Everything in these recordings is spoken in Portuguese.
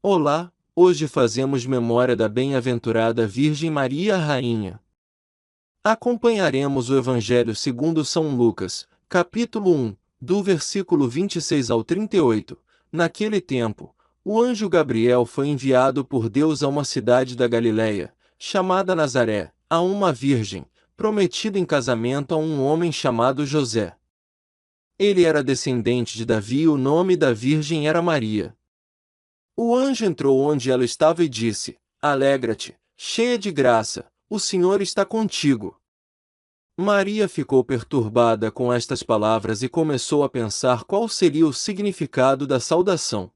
Olá, hoje fazemos memória da bem-aventurada Virgem Maria Rainha. Acompanharemos o Evangelho segundo São Lucas, capítulo 1, do versículo 26 ao 38. Naquele tempo, o anjo Gabriel foi enviado por Deus a uma cidade da Galiléia, chamada Nazaré, a uma virgem, prometida em casamento a um homem chamado José. Ele era descendente de Davi e o nome da virgem era Maria. O anjo entrou onde ela estava e disse: Alegra-te, cheia de graça, o Senhor está contigo. Maria ficou perturbada com estas palavras e começou a pensar qual seria o significado da saudação.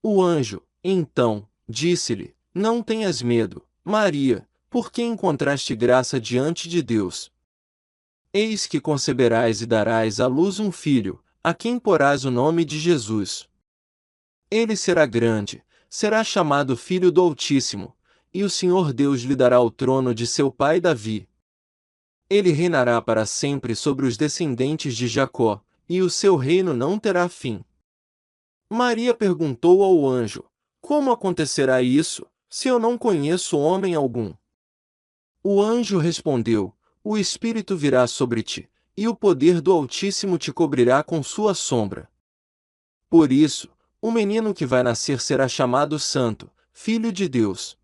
O anjo, então, disse-lhe: Não tenhas medo, Maria, porque encontraste graça diante de Deus. Eis que conceberás e darás à luz um filho, a quem porás o nome de Jesus. Ele será grande, será chamado Filho do Altíssimo, e o Senhor Deus lhe dará o trono de seu pai Davi. Ele reinará para sempre sobre os descendentes de Jacó, e o seu reino não terá fim. Maria perguntou ao anjo: Como acontecerá isso, se eu não conheço homem algum? O anjo respondeu: O Espírito virá sobre ti, e o poder do Altíssimo te cobrirá com sua sombra. Por isso, o menino que vai nascer será chamado Santo, Filho de Deus.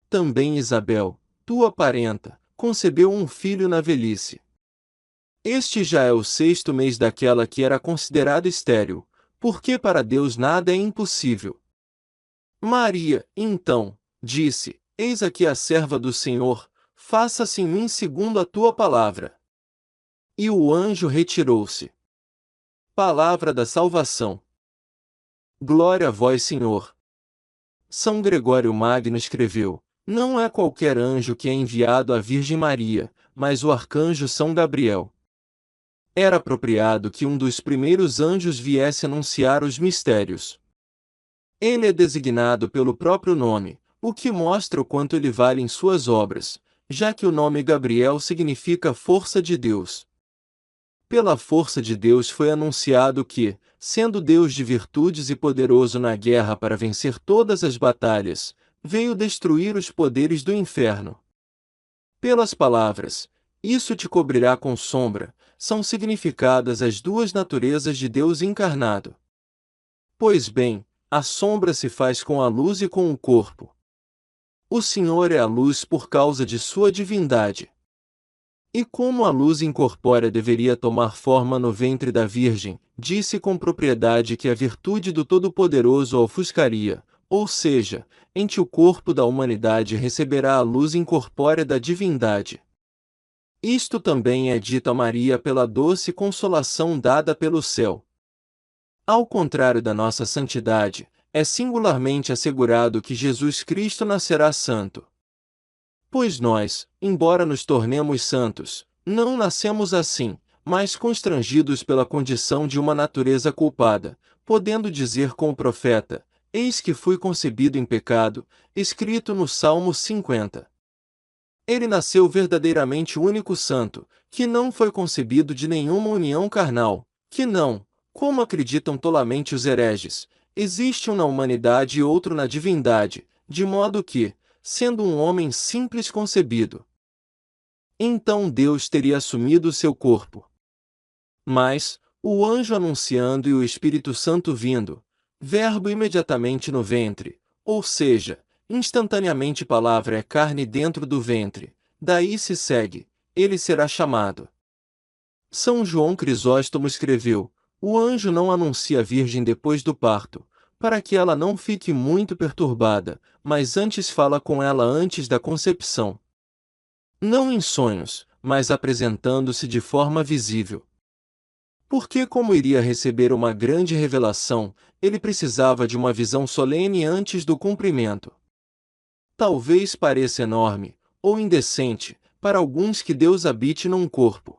Também Isabel, tua parenta, concebeu um filho na velhice. Este já é o 6º mês daquela que era considerada estéril, porque para Deus nada é impossível. Maria, então, disse: Eis aqui a serva do Senhor, faça-se em mim segundo a tua palavra. E o anjo retirou-se. Palavra da salvação. Glória a vós, Senhor. São Gregório Magno escreveu: Não é qualquer anjo que é enviado à Virgem Maria, mas o arcanjo São Gabriel. Era apropriado que um dos primeiros anjos viesse anunciar os mistérios. Ele é designado pelo próprio nome, o que mostra o quanto ele vale em suas obras, já que o nome Gabriel significa força de Deus. Pela força de Deus foi anunciado que, sendo Deus de virtudes e poderoso na guerra para vencer todas as batalhas, veio destruir os poderes do inferno. Pelas palavras, isso te cobrirá com sombra, são significadas as duas naturezas de Deus encarnado. Pois bem, a sombra se faz com a luz e com o corpo. O Senhor é a luz por causa de sua divindade. E como a luz incorpórea deveria tomar forma no ventre da Virgem, disse com propriedade que a virtude do Todo-Poderoso a ofuscaria, ou seja, em ti o corpo da humanidade receberá a luz incorpórea da divindade. Isto também é dito a Maria pela doce consolação dada pelo céu. Ao contrário da nossa santidade, é singularmente assegurado que Jesus Cristo nascerá santo. Pois nós, embora nos tornemos santos, não nascemos assim, mas constrangidos pela condição de uma natureza culpada, podendo dizer com o profeta: Eis que fui concebido em pecado, escrito no Salmo 50. Ele nasceu verdadeiramente único santo, que não foi concebido de nenhuma união carnal, que não, como acreditam tolamente os hereges, existe um na humanidade e outro na divindade, de modo que, sendo um homem simples concebido, então Deus teria assumido seu corpo. Mas, o anjo anunciando e o Espírito Santo vindo, verbo imediatamente no ventre, ou seja, instantaneamente palavra é carne dentro do ventre, daí se segue, ele será chamado. São João Crisóstomo escreveu: O anjo não anuncia a virgem depois do parto, para que ela não fique muito perturbada, mas antes fala com ela antes da concepção. Não em sonhos, mas apresentando-se de forma visível. Porque como iria receber uma grande revelação, ele precisava de uma visão solene antes do cumprimento. Talvez pareça enorme, ou indecente, para alguns que Deus habite num corpo.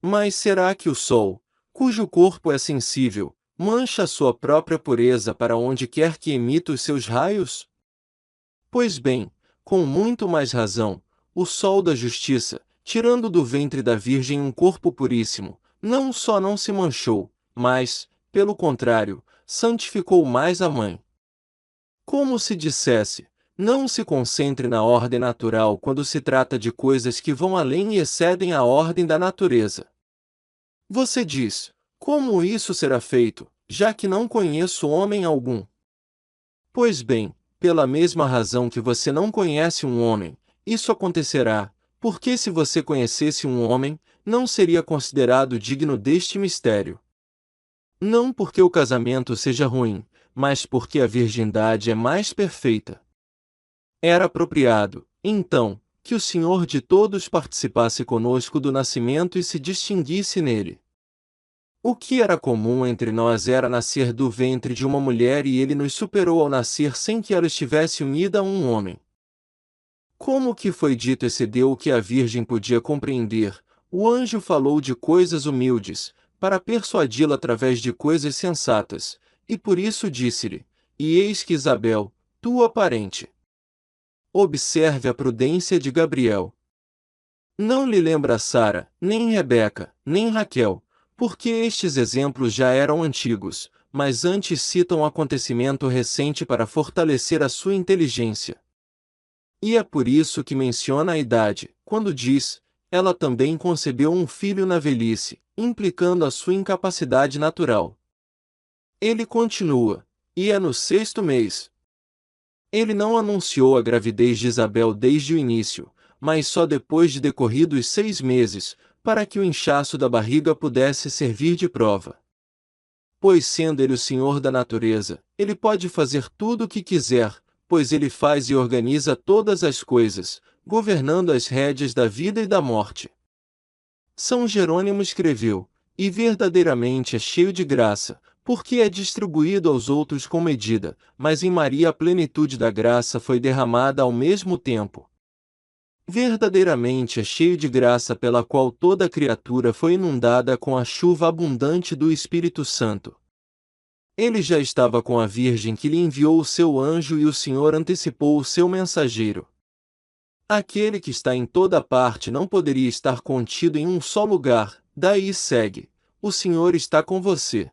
Mas será que o Sol, cujo corpo é sensível, mancha sua própria pureza para onde quer que emita os seus raios? Pois bem, com muito mais razão, o Sol da Justiça, tirando do ventre da Virgem um corpo puríssimo, não só não se manchou, mas, pelo contrário, santificou mais a Mãe. Como se dissesse: não se concentre na ordem natural quando se trata de coisas que vão além e excedem a ordem da natureza. Você diz: como isso será feito, já que não conheço homem algum? Pois bem, pela mesma razão que você não conhece um homem, isso acontecerá, porque se você conhecesse um homem, não seria considerado digno deste mistério. Não porque o casamento seja ruim, mas porque a virgindade é mais perfeita. Era apropriado, então, que o Senhor de todos participasse conosco do nascimento e se distinguisse nele. O que era comum entre nós era nascer do ventre de uma mulher e ele nos superou ao nascer sem que ela estivesse unida a um homem. Como o que foi dito excedeu o que a Virgem podia compreender, o anjo falou de coisas humildes, para persuadi-la através de coisas sensatas, e por isso disse-lhe: E eis que Isabel, tua parente. Observe a prudência de Gabriel. Não lhe lembra Sara, nem Rebeca, nem Raquel, porque estes exemplos já eram antigos, mas antes citam um acontecimento recente para fortalecer a sua inteligência. E é por isso que menciona a idade, quando diz: ela também concebeu um filho na velhice, implicando a sua incapacidade natural. Ele continua: e é no 6º mês. Ele não anunciou a gravidez de Isabel desde o início, mas só depois de decorridos 6 meses, para que o inchaço da barriga pudesse servir de prova. Pois sendo ele o Senhor da natureza, ele pode fazer tudo o que quiser, pois ele faz e organiza todas as coisas, governando as rédeas da vida e da morte. São Jerônimo escreveu: e verdadeiramente é cheio de graça, porque é distribuído aos outros com medida, mas em Maria a plenitude da graça foi derramada ao mesmo tempo. Verdadeiramente é cheio de graça pela qual toda criatura foi inundada com a chuva abundante do Espírito Santo. Ele já estava com a Virgem que lhe enviou o seu anjo e o Senhor antecipou o seu mensageiro. Aquele que está em toda parte não poderia estar contido em um só lugar, daí segue: o Senhor está com você.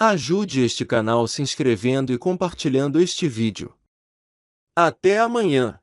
Ajude este canal se inscrevendo e compartilhando este vídeo. Até amanhã!